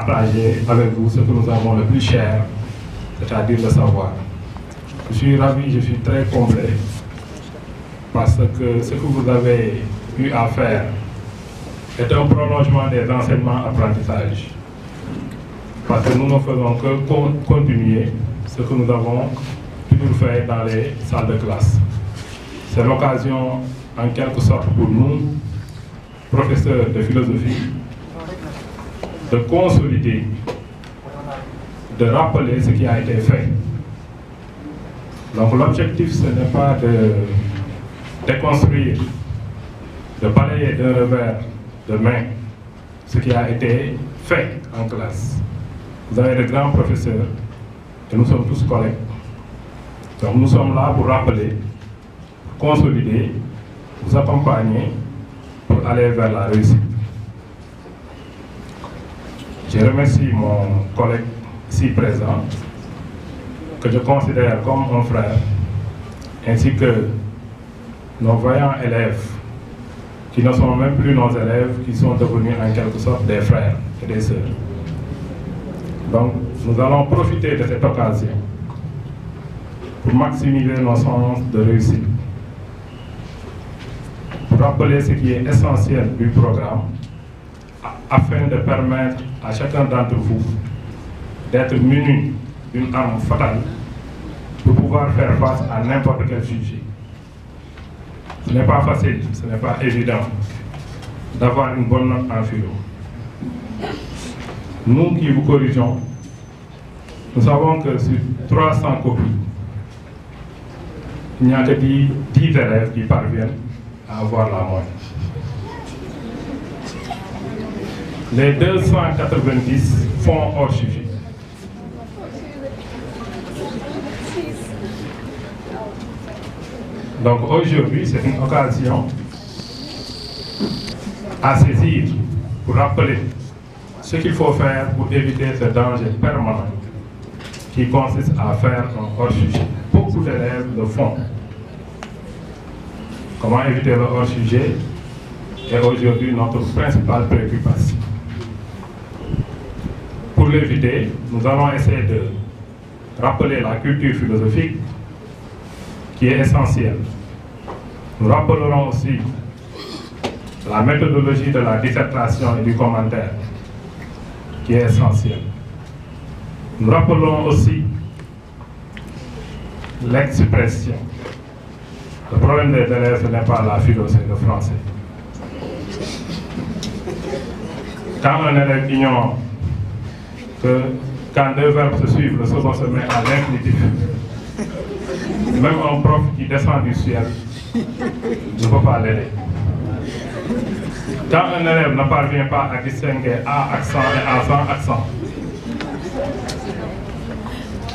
partager avec vous ce que nous avons le plus cher, c'est-à-dire le savoir. Je suis ravi, je suis très comblé parce que ce que vous avez eu à faire est un prolongement des enseignements-apprentissages. Parce que nous ne faisons que continuer ce que nous avons toujours fait dans les salles de classe. C'est l'occasion, en quelque sorte, pour nous, professeurs de philosophie, de consolider, de rappeler ce qui a été fait. Donc l'objectif, ce n'est pas de déconstruire, de balayer d'un revers de main ce qui a été fait en classe. Vous avez de grands professeurs et nous sommes tous collègues. Donc nous sommes là pour rappeler, consolider, vous accompagner pour aller vers la réussite. Je remercie mon collègue ici présent, que je considère comme un frère, ainsi que nos vaillants élèves, qui ne sont même plus nos élèves, qui sont devenus en quelque sorte des frères et des sœurs. Donc, nous allons profiter de cette occasion pour maximiser nos chances de réussite, pour rappeler ce qui est essentiel du programme, afin de permettre à chacun d'entre vous d'être muni d'une arme fatale pour pouvoir faire face à n'importe quel sujet. Ce n'est pas facile, ce n'est pas évident d'avoir une bonne note en philo. Nous qui vous corrigeons, nous savons que sur 300 copies, il n'y a que 10 élèves qui parviennent à avoir la moyenne. Les 290 font hors sujet. Donc aujourd'hui, c'est une occasion à saisir pour rappeler ce qu'il faut faire pour éviter ce danger permanent qui consiste à faire un hors-sujet. Beaucoup d'élèves le font. Comment éviter le hors-sujet est aujourd'hui notre principale préoccupation. Pour l'éviter, nous allons essayer de rappeler la culture philosophique qui est essentielle. Nous rappellerons aussi la méthodologie de la dissertation et du commentaire qui est essentielle. Nous rappelons aussi l'expression. Le problème des élèves, ce n'est pas la philo, c'est le français. Quand un élève ignore que quand deux verbes se suivent, le second se met à l'infinitif, même un prof qui descend du ciel ne peut pas l'aider. Quand un élève ne parvient pas à distinguer A accent et A sans accent,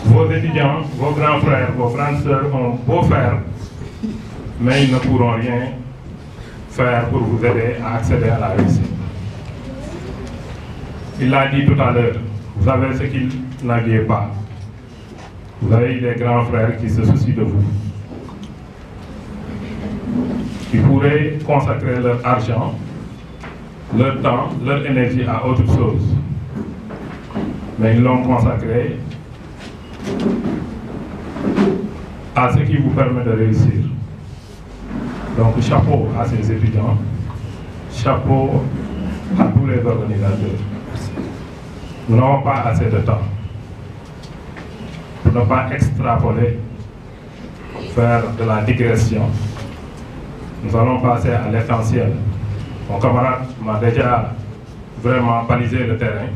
vos étudiants, vos grands frères, vos grandes sœurs ont beau faire, mais ils ne pourront rien faire pour vous aider à accéder à la réussite. Il l'a dit tout à l'heure, vous avez ce qu'ils n'avaient pas. Vous avez des grands frères qui se soucient de vous, qui pourraient consacrer leur argent, leur temps, leur énergie à autre chose. Mais ils l'ont consacré à ce qui vous permet de réussir. Donc chapeau à ces étudiants, chapeau à tous les organisateurs. Nous n'avons pas assez de temps pour ne pas extrapoler, faire de la digression. Nous allons passer à l'essentiel. Mon camarade m'a déjà vraiment balisé le terrain.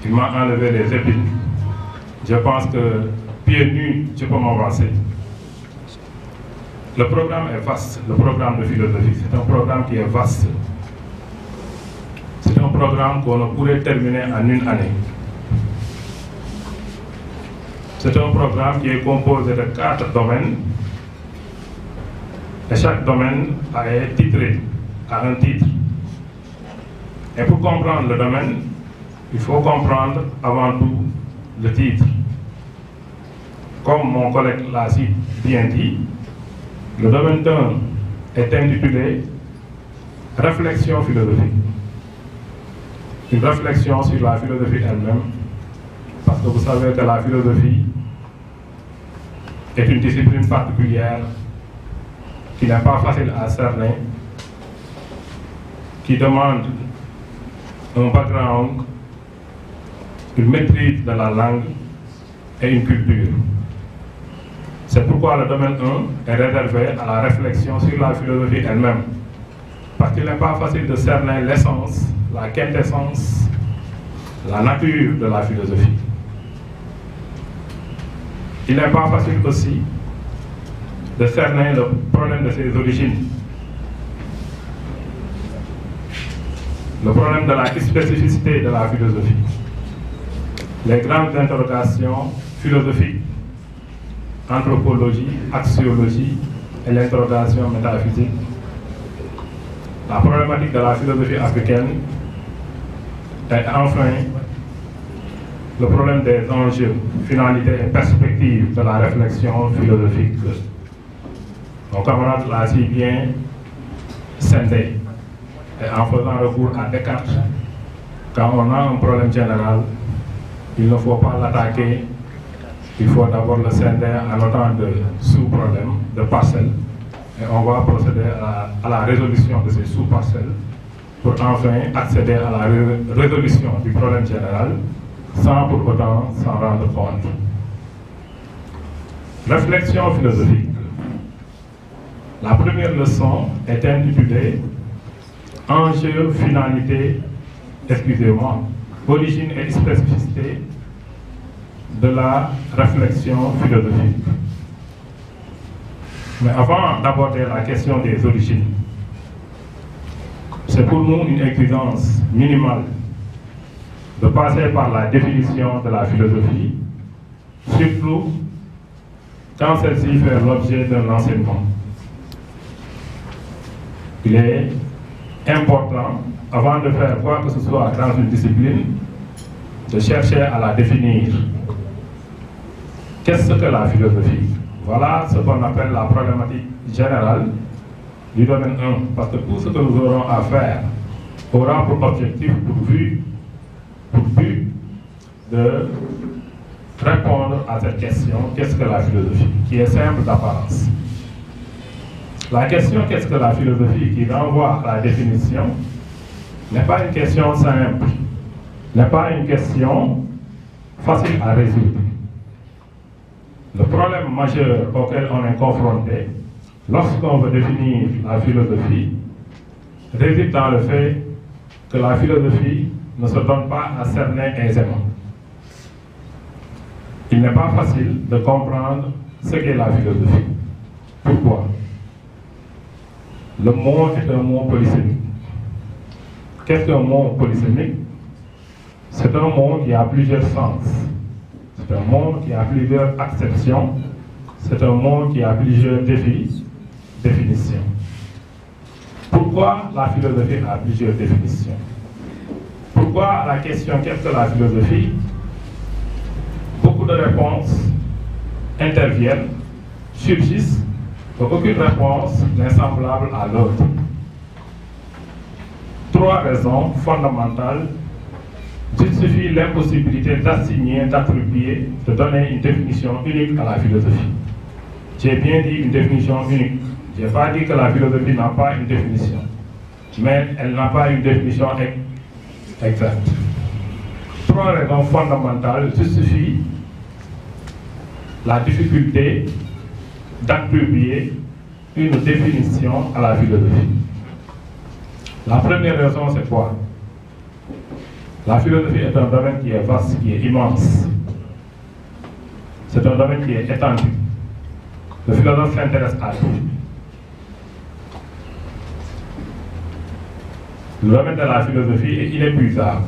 Il m'a enlevé les épines. Je pense que pieds nus, je peux m'avancer. Le programme est vaste, le programme de philosophie. C'est un programme qui est vaste. C'est un programme qu'on ne pourrait terminer en une année. C'est un programme qui est composé de 4 domaines. Et chaque domaine est titré à un titre. Et pour comprendre le domaine, il faut comprendre avant tout le titre. Comme mon collègue l'a si bien dit, le domaine 1 est intitulé Réflexion philosophique. une réflexion sur la philosophie elle-même, parce que vous savez que la philosophie est une discipline particulière qui n'est pas facile à cerner, qui demande un background, une maîtrise de la langue et une culture. C'est pourquoi le domaine 1 est réservé à la réflexion sur la philosophie elle-même, parce qu'il n'est pas facile de cerner l'essence, la quintessence, la nature de la philosophie. Il n'est pas facile aussi de cerner le problème de ses origines, le problème de la spécificité de la philosophie, les grandes interrogations philosophiques, anthropologie, axiologie et l'interrogation métaphysique, la problématique de la philosophie africaine et enfin le problème des enjeux, finalités et perspectives de la réflexion philosophique. Mon camarade l'a si bien scindé, et en faisant recours à Descartes, quand on a un problème général, il ne faut pas l'attaquer, il faut d'abord le scinder en autant de sous-problèmes, de parcelles, et on va procéder à la résolution de ces sous-parcelles pour enfin accéder à la résolution du problème général sans pour autant s'en rendre compte. Réflexion philosophique. La première leçon est intitulée Enjeux, finalité, excusez-moi, origine et spécificité de la réflexion philosophique. Mais avant d'aborder la question des origines, c'est pour nous une exigence minimale de passer par la définition de la philosophie, surtout quand celle-ci fait l'objet d'un enseignement. Il est important, avant de faire quoi que ce soit dans une discipline, de chercher à la définir. Qu'est-ce que la philosophie? Voilà ce qu'on appelle la problématique générale du domaine 1, parce que tout ce que nous aurons à faire aura pour objectif, pour but de répondre à cette question, qu'est-ce que la philosophie, qui est simple d'apparence. La question qu'est-ce que la philosophie, qui renvoie à la définition, n'est pas une question simple, n'est pas une question facile à résoudre. Le problème majeur auquel on est confronté lorsqu'on veut définir la philosophie réside dans le fait que la philosophie ne se donne pas à cerner aisément. Il n'est pas facile de comprendre ce qu'est la philosophie. Pourquoi? Le mot est un mot polysémique. Qu'est-ce qu'un mot polysémique? C'est un mot qui a plusieurs sens. C'est un mot qui a plusieurs acceptions. C'est un mot qui a plusieurs définitions. Pourquoi la philosophie a plusieurs définitions? Pourquoi la question qu'est-ce que la philosophie? Beaucoup de réponses interviennent, surgissent, mais aucune réponse n'est semblable à l'autre. Trois raisons fondamentales justifient l'impossibilité d'assigner, d'attribuer, de donner une définition unique à la philosophie. J'ai bien dit une définition unique. Je n'ai pas dit que la philosophie n'a pas une définition, mais elle n'a pas une définition exacte. Trois raisons fondamentales justifient la difficulté d'attribuer une définition à la philosophie. La première raison, c'est quoi? La philosophie est un domaine qui est vaste, qui est immense. C'est un domaine qui est étendu. Le philosophe s'intéresse à tout. Le domaine de la philosophie est inépuisable.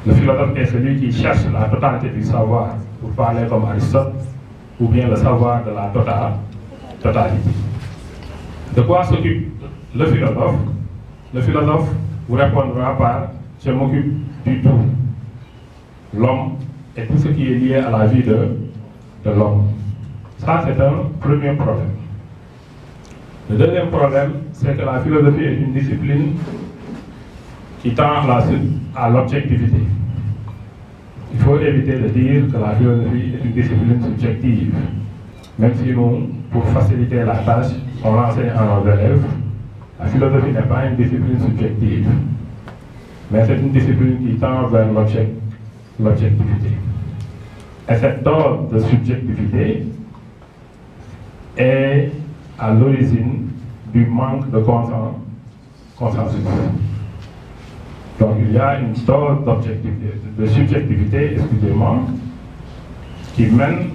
Le philosophe est celui qui cherche la totalité du savoir, pour parler comme Aristote, ou bien le savoir de la totalité. De quoi s'occupe le philosophe? Le philosophe vous répondra par « je m'occupe du tout ». L'homme et tout ce qui est lié à la vie de l'homme. Ça, c'est un premier problème. Le deuxième problème, c'est que la philosophie est une discipline qui tend à l'objectivité. Il faut éviter de dire que la philosophie est une discipline subjective, même si nous, pour faciliter la tâche, on l'enseigne à nos élèves. La philosophie n'est pas une discipline subjective, mais c'est une discipline qui tend vers l'objectivité. Et cette dose de subjectivité est à l'origine du manque de consensus. Donc il y a une dose de subjectivité, excusez-moi, qui mène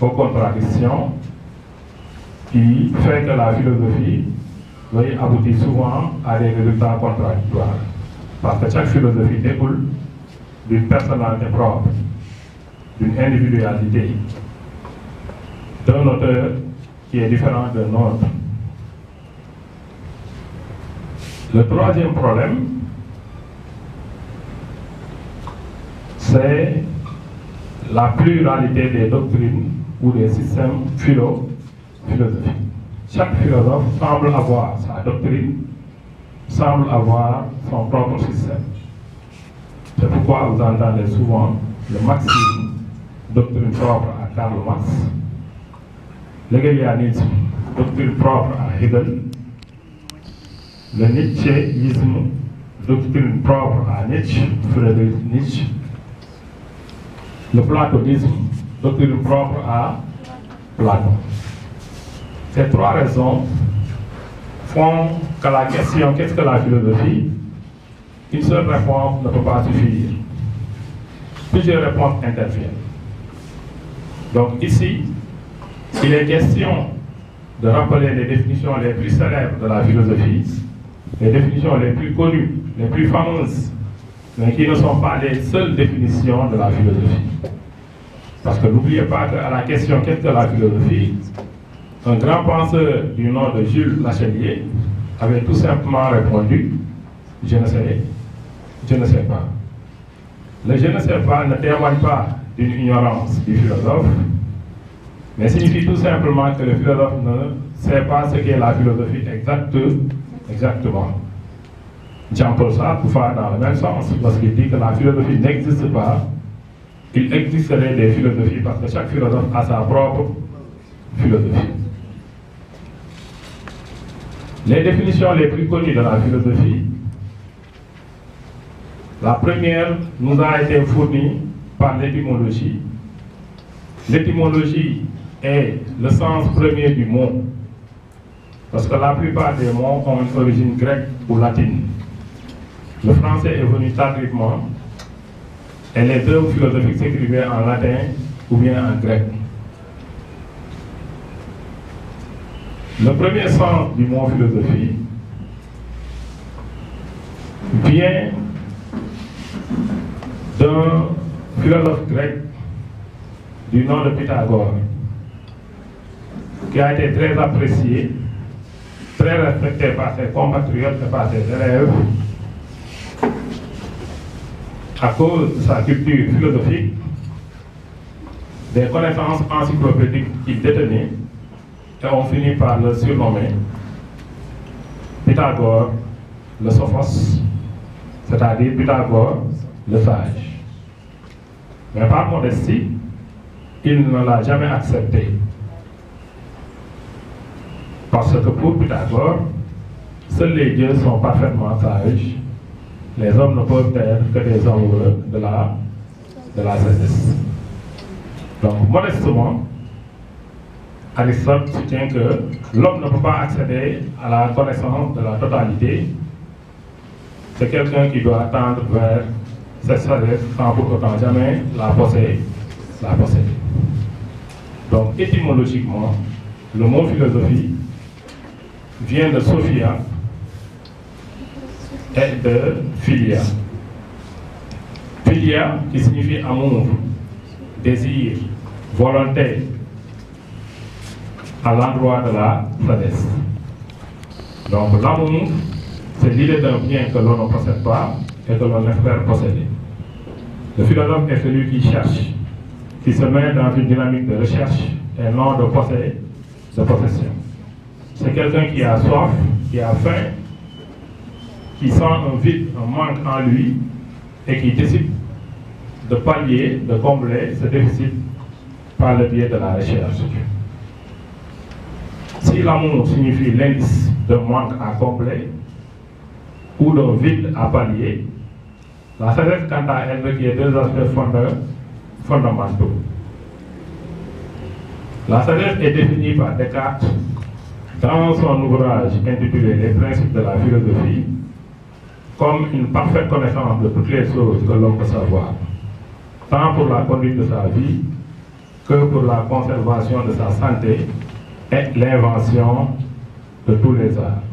aux contradictions, qui fait que la philosophie aboutit souvent à des résultats contradictoires. Parce que chaque philosophie découle d'une personnalité propre, d'une individualité, d'un auteur qui est différent d'un autre. Le troisième problème, c'est la pluralité des doctrines ou des systèmes philosophiques. Chaque philosophe semble avoir sa doctrine, semble avoir son propre système. C'est pourquoi vous entendez souvent le marxisme, doctrine propre à Karl Marx, l'hegelianisme, doctrine propre à Hegel, le nietzschéisme, doctrine propre à Nietzsche, Friedrich Nietzsche, le platonisme, doctrine propre à Platon. Ces trois raisons font que la question qu'est-ce que la philosophie, une seule réponse ne peut pas suffire. Plusieurs réponses interviennent. Donc ici, il est question de rappeler les définitions les plus célèbres de la philosophie, les définitions les plus connues, les plus fameuses, mais qui ne sont pas les seules définitions de la philosophie. Parce que n'oubliez pas qu'à la question qu'est-ce que la philosophie, un grand penseur du nom de Jules Lachelier avait tout simplement répondu « je ne sais pas ». Le « je ne sais pas » ne témoigne pas d'une ignorance du philosophe, mais signifie tout simplement que le philosophe ne sait pas ce qu'est la philosophie exactement. Jean-Paul Sartre va dans le même sens lorsqu'il dit que la philosophie n'existe pas. Il existerait des philosophies parce que chaque philosophe a sa propre philosophie. Les définitions les plus connues de la philosophie, la première nous a été fournie par l'étymologie. L'étymologie est le sens premier du mot, parce que la plupart des mots ont une origine grecque ou latine. Le français est venu tardivement et les œuvres philosophiques s'écrivaient en latin ou bien en grec. Le premier sens du mot philosophie vient d'un philosophe grec du nom de Pythagore, qui a été très apprécié, très respecté par ses compatriotes et par ses élèves, à cause de sa culture philosophique, des connaissances encyclopédiques qu'il détenait, et on finit par le surnommer Pythagore le Sophos, c'est-à-dire Pythagore le sage. Mais par modestie, il ne l'a jamais accepté. Parce que pour Pythagore, seuls les dieux sont parfaitement sages. Les hommes ne peuvent être que des amoureux de la sagesse. Donc, modestement, Aristote soutient que l'homme ne peut pas accéder à la connaissance de la totalité. C'est quelqu'un qui doit tendre vers cette sagesse sans pour autant jamais la posséder. Donc, étymologiquement, le mot philosophie vient de Sophia et de Philia. Philia qui signifie amour, désir, volonté, à l'endroit de la sagesse. Donc l'amour, c'est l'idée d'un bien que l'on ne possède pas et que l'on espère posséder. Le philosophe est celui qui cherche, qui se met dans une dynamique de recherche et non de possession. C'est quelqu'un qui a soif, qui a faim qui sent un vide, un manque en lui, et qui décide de pallier, de combler ce déficit par le biais de la recherche. Si l'amour signifie l'indice d'un manque à combler ou d'un vide à pallier, la sagesse, quant à elle, requiert deux aspects fondamentaux. La sagesse est définie par Descartes dans son ouvrage intitulé Les principes de la philosophie comme une parfaite connaissance de toutes les choses que l'homme peut savoir, tant pour la conduite de sa vie que pour la conservation de sa santé et l'invention de tous les arts.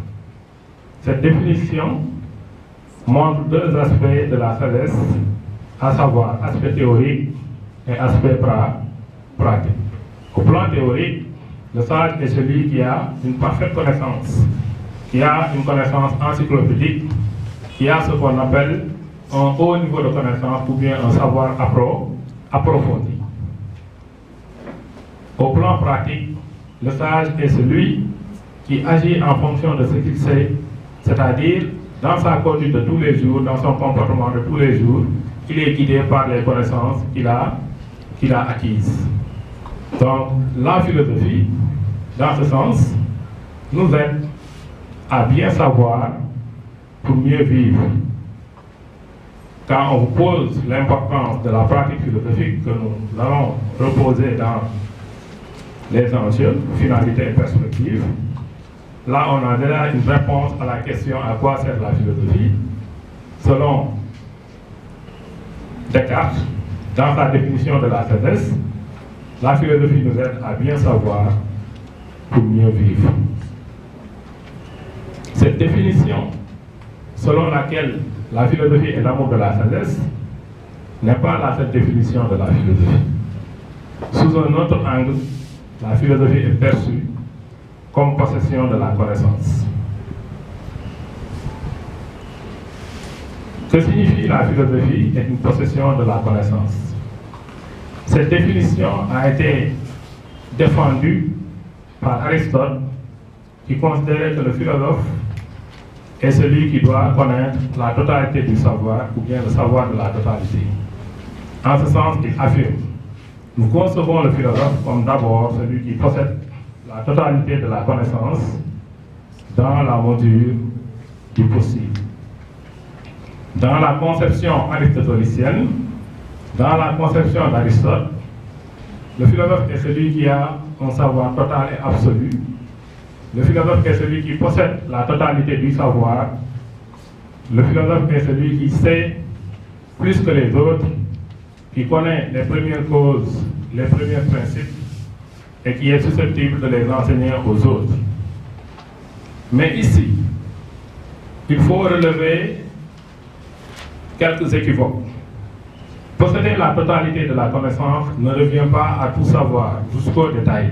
Cette définition montre deux aspects de la sagesse, à savoir aspect théorique et aspect pratique. Au plan théorique, le sage est celui qui a une parfaite connaissance, qui a une connaissance encyclopédique, qui a ce qu'on appelle un haut niveau de connaissance ou bien un savoir approfondi. Au plan pratique, le sage est celui qui agit en fonction de ce qu'il sait, c'est-à-dire dans sa conduite de tous les jours, dans son comportement de tous les jours, il est guidé par les connaissances qu'il a acquises. Donc, la philosophie, dans ce sens, nous aide à bien savoir pour mieux vivre. Quand on vous pose l'importance de la pratique philosophique que nous allons reposer dans les enjeux, finalités et perspectives, là on a déjà une réponse à la question à quoi sert la philosophie. Selon Descartes, dans sa définition de la sagesse, la philosophie nous aide à bien savoir pour mieux vivre. Cette définition, selon laquelle la philosophie est l'amour de la sagesse, n'est pas la seule définition de la philosophie. Sous un autre angle, la philosophie est perçue comme possession de la connaissance. Que signifie la philosophie est une possession de la connaissance. Cette définition a été défendue par Aristote, qui considérait que le philosophe est celui qui doit connaître la totalité du savoir, ou bien le savoir de la totalité. En ce sens, il affirme: nous concevons le philosophe comme d'abord celui qui possède la totalité de la connaissance dans la mesure du possible. Dans la conception aristotélicienne, dans la conception d'Aristote, le philosophe est celui qui a un savoir total et absolu. Le philosophe est celui qui possède la totalité du savoir. Le philosophe est celui qui sait plus que les autres, qui connaît les premières causes, les premiers principes, et qui est susceptible de les enseigner aux autres. Mais ici, il faut relever quelques équivoques. Posséder la totalité de la connaissance ne revient pas à tout savoir jusqu'au détail.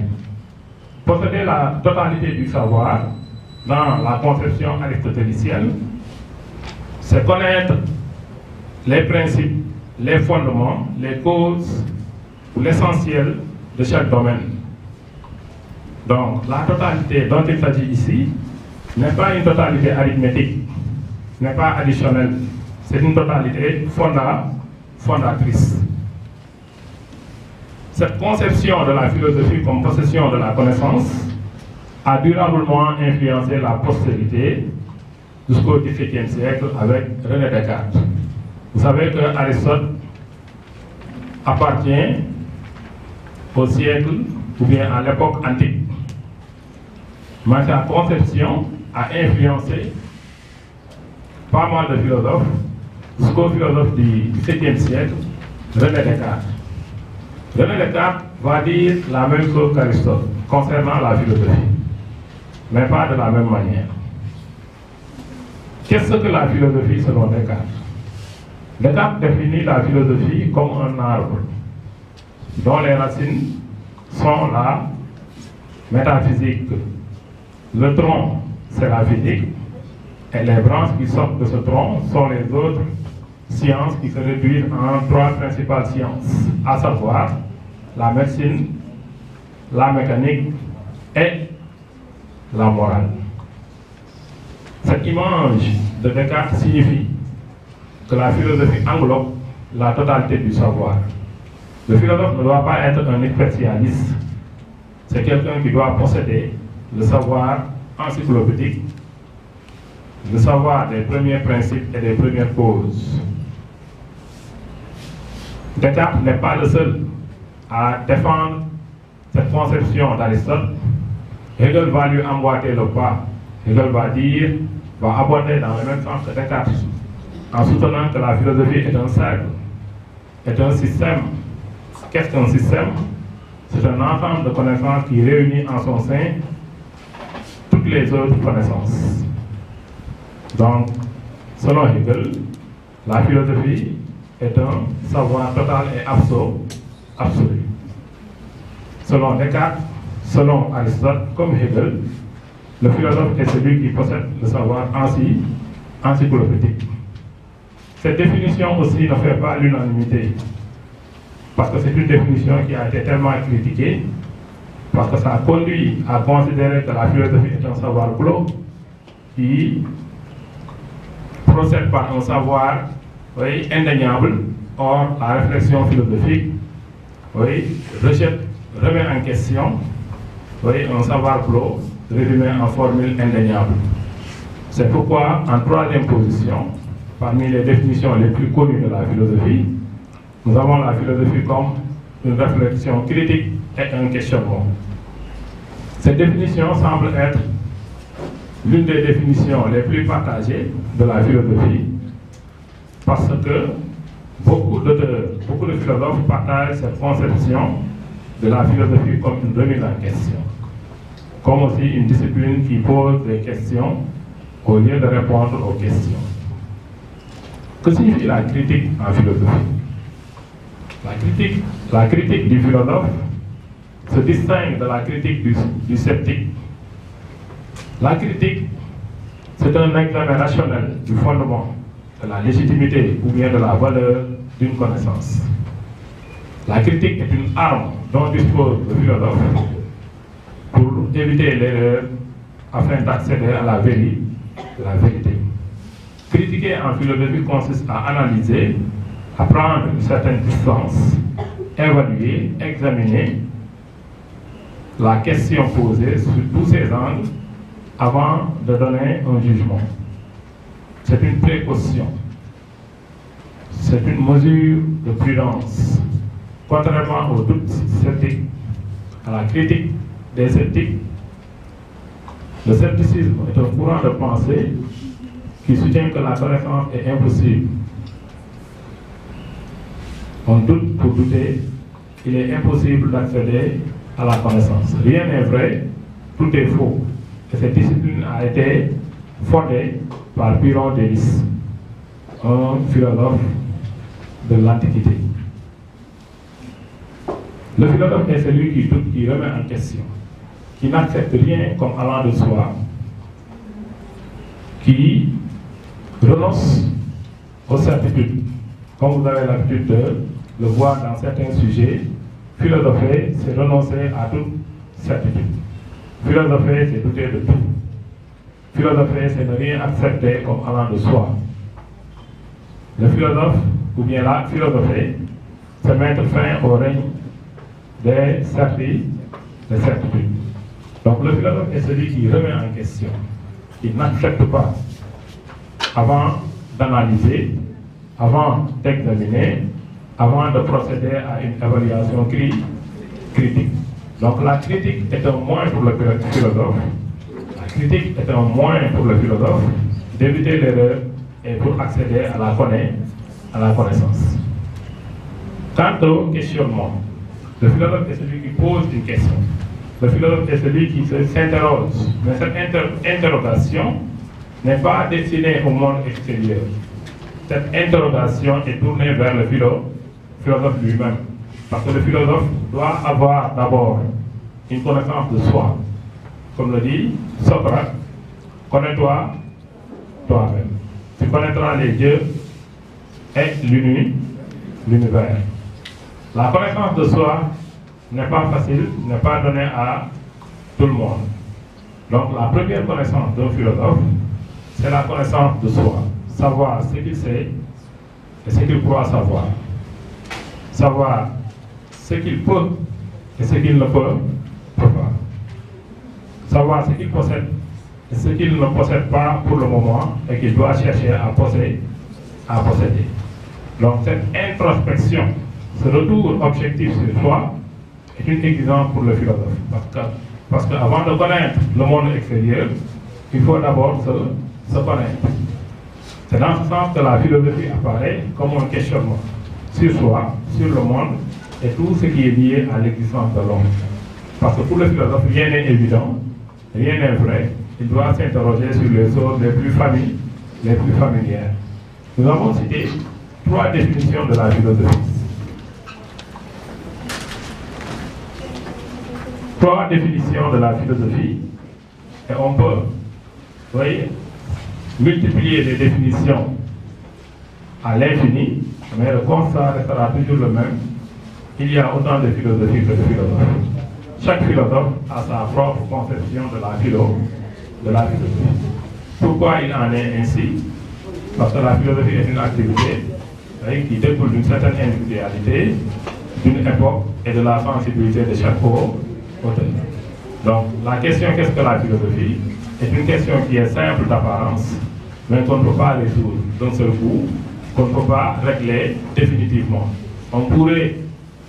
Posséder la totalité du savoir dans la conception aristotélicienne, c'est connaître les principes, les fondements, les causes ou l'essentiel de chaque domaine. Donc, la totalité dont il s'agit ici n'est pas une totalité arithmétique, n'est pas additionnelle, c'est une totalité fondatrice. Cette conception de la philosophie comme possession de la connaissance a durablement influencé la postérité jusqu'au XVIIe siècle avec René Descartes. Vous savez que Aristote appartient au siècle ou bien à l'époque antique. Mais sa conception a influencé pas mal de philosophes jusqu'au philosophe du XVIIe siècle, René Descartes. René Descartes va dire la même chose qu'Aristote concernant la philosophie, mais pas de la même manière. Qu'est-ce que la philosophie selon Descartes? Descartes définit la philosophie comme un arbre dont les racines sont la métaphysique. Le tronc, c'est la physique, et les branches qui sortent de ce tronc sont les autres sciences qui se réduisent en trois principales sciences, à savoir la médecine, la mécanique et la morale. Cette image de Descartes signifie que la philosophie englobe la totalité du savoir. Le philosophe ne doit pas être un spécialiste, c'est quelqu'un qui doit posséder le savoir encyclopédique, le savoir des premiers principes et des premières causes. Descartes n'est pas le seul à défendre cette conception d'Aristote. Hegel va lui emboîter le pas. Hegel va aborder dans le même sens que Descartes, en soutenant que la philosophie est un cercle, est un système. Qu'est-ce qu'un système? C'est un ensemble de connaissances qui réunit en son sein toutes les autres connaissances. Donc, selon Hegel, la philosophie est un savoir total et absolu. Selon Descartes, selon Aristote, comme Hegel, le philosophe est celui qui possède le savoir encyclopédique. Cette définition aussi ne fait pas l'unanimité, parce que c'est une définition qui a été tellement critiquée, parce que ça a conduit à considérer que la philosophie est un savoir clos qui procède par un savoir indéniable. Or, la réflexion philosophique remet en question un savoir clos résumé en formule indéniable. C'est pourquoi, en troisième position, parmi les définitions les plus connues de la philosophie, nous avons la philosophie comme une réflexion critique et un questionnement. Cette définition semble être l'une des définitions les plus partagées de la philosophie, parce que beaucoup de philosophes partagent cette conception de la philosophie comme une remise en question, comme aussi une discipline qui pose des questions au lieu de répondre aux questions. Que signifie la critique en philosophie? La critique du philosophe se distingue de la critique du sceptique. La critique, c'est un examen rationnel du fondement, de la légitimité ou bien de la valeur d'une connaissance. La critique est une arme dont dispose le philosophe pour éviter l'erreur afin d'accéder à la vérité. Critiquer en philosophie consiste à analyser, à prendre une certaine distance, évaluer, examiner la question posée sous tous ses angles avant de donner un jugement. C'est une précaution, c'est une mesure de prudence. Contrairement aux doutes sceptiques, à la critique des sceptiques, le scepticisme est un courant de pensée qui soutient que la connaissance est impossible. On doute pour douter, il est impossible d'accéder à la connaissance. Rien n'est vrai, tout est faux. Et cette discipline a été fondée par Pyrrhon d'Élis, un philosophe de l'Antiquité. Le philosophe est celui qui doute, qui remet en question, qui n'accepte rien comme allant de soi, qui renonce aux certitudes. Comme vous avez l'habitude de le voir dans certains sujets, philosopher, c'est renoncer à toute certitude. Philosopher, c'est douter de tout. Philosopher, c'est ne rien accepter comme allant de soi. Le philosophe, ou bien la philosophie, c'est mettre fin au règne des certitudes. Donc le philosophe est celui qui remet en question, qui n'accepte pas avant d'analyser, avant d'examiner, avant de procéder à une évaluation critique. Donc la critique est un moyen pour le philosophe. La critique est un moyen pour le philosophe d'éviter l'erreur et pour accéder à la connaissance. Quant au questionnement, le philosophe est celui qui pose une question. Le philosophe est celui qui s'interroge. Mais cette interrogation n'est pas destinée au monde extérieur. Cette interrogation est tournée vers le philosophe lui-même. Parce que le philosophe doit avoir d'abord une connaissance de soi. Comme le dit Socrate, connais-toi toi-même. Tu connaîtras les dieux et l'univers. La connaissance de soi n'est pas facile, n'est pas donnée à tout le monde. Donc la première connaissance d'un philosophe, c'est la connaissance de soi. Savoir ce qu'il sait et ce qu'il croit savoir. Savoir ce qu'il peut et ce qu'il ne peut pas. Savoir ce qu'il possède et ce qu'il ne possède pas pour le moment et qu'il doit chercher à posséder. Donc cette introspection, ce retour objectif sur soi est une exigence pour le philosophe. Parce qu'avant de connaître le monde extérieur, il faut d'abord se connaître. C'est dans ce sens que la philosophie apparaît comme un questionnement sur soi, sur le monde et tout ce qui est lié à l'existence de l'homme. Parce que pour le philosophe, rien n'est évident, rien n'est vrai. Il doit s'interroger sur les choses les plus familières. Nous avons cité 3 définitions de la philosophie. 3 définitions de la philosophie et on peut, vous voyez, multiplier les définitions à l'infini, mais le constat restera toujours le même. Il y a autant de philosophie que de philosophes. Chaque philosophe a sa propre conception de la philosophie. Pourquoi il en est ainsi? Parce que la philosophie est une activité qui découle d'une certaine individualité, d'une époque et de la sensibilité de chaque auteur. Donc la question qu'est-ce que la philosophie est une question qui est simple d'apparence, mais qu'on ne peut pas résoudre d'un seul coup, qu'on ne peut pas régler définitivement. On pourrait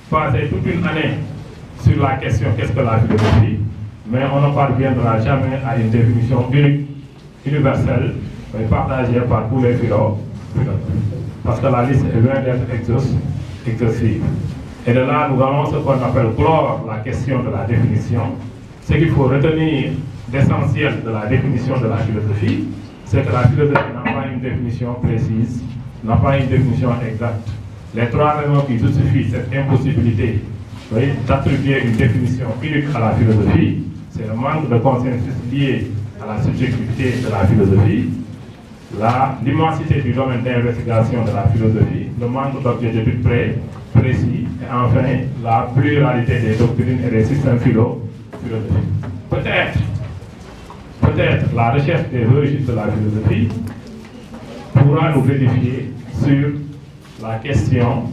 passer toute une année sur la question qu'est-ce que la philosophie, mais on ne parviendra jamais à une définition unique, universelle, partagée par tous les philosophes, parce que la liste est loin d'être exhaustive. Et de là, nous avons ce qu'on appelle clore la question de la définition. Ce qu'il faut retenir d'essentiel de la définition de la philosophie, c'est que la philosophie n'a pas une définition précise, n'a pas une définition exacte. Les 3 raisons qui justifient cette impossibilité d'attribuer une définition unique à la philosophie, c'est le manque de consensus lié à la subjectivité de la philosophie, l'immensité du domaine d'investigation de la philosophie, le manque d'objets d'étude précis, et enfin la pluralité des doctrines et des systèmes philosophiques. Peut-être la recherche des origines de la philosophie pourra nous vérifier sur la question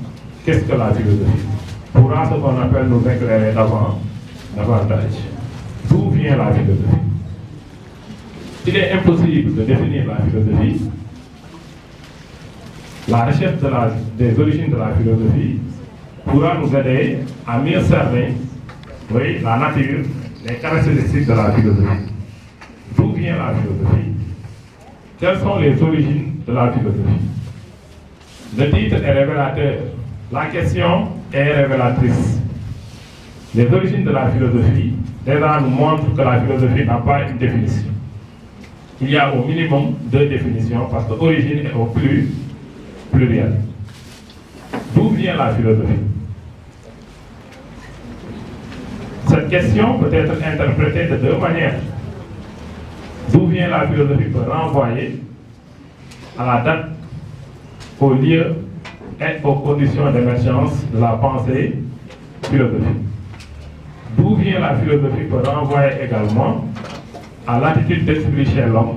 qu'est-ce que la philosophie, pourra ce qu'on appelle nous éclairer davantage. D'où vient la philosophie? Il est impossible de définir la philosophie. La recherche des origines de la philosophie pourra nous aider à mieux cerner la nature, les caractéristiques de la philosophie. D'où vient la philosophie? Quelles sont les origines de la philosophie? Le titre est révélateur. La question est révélatrice. Les origines de la philosophie, déjà nous montrent que la philosophie n'a pas une définition. Il y a au minimum 2 définitions parce que origine est au pluriel. D'où vient la philosophie? Cette question peut être interprétée de 2 manières. D'où vient la philosophie peut renvoyer à la date, au lieu et aux conditions d'émergence de la pensée philosophique. D'où vient la philosophie peut renvoyer également à l'attitude d'esprit chez l'homme.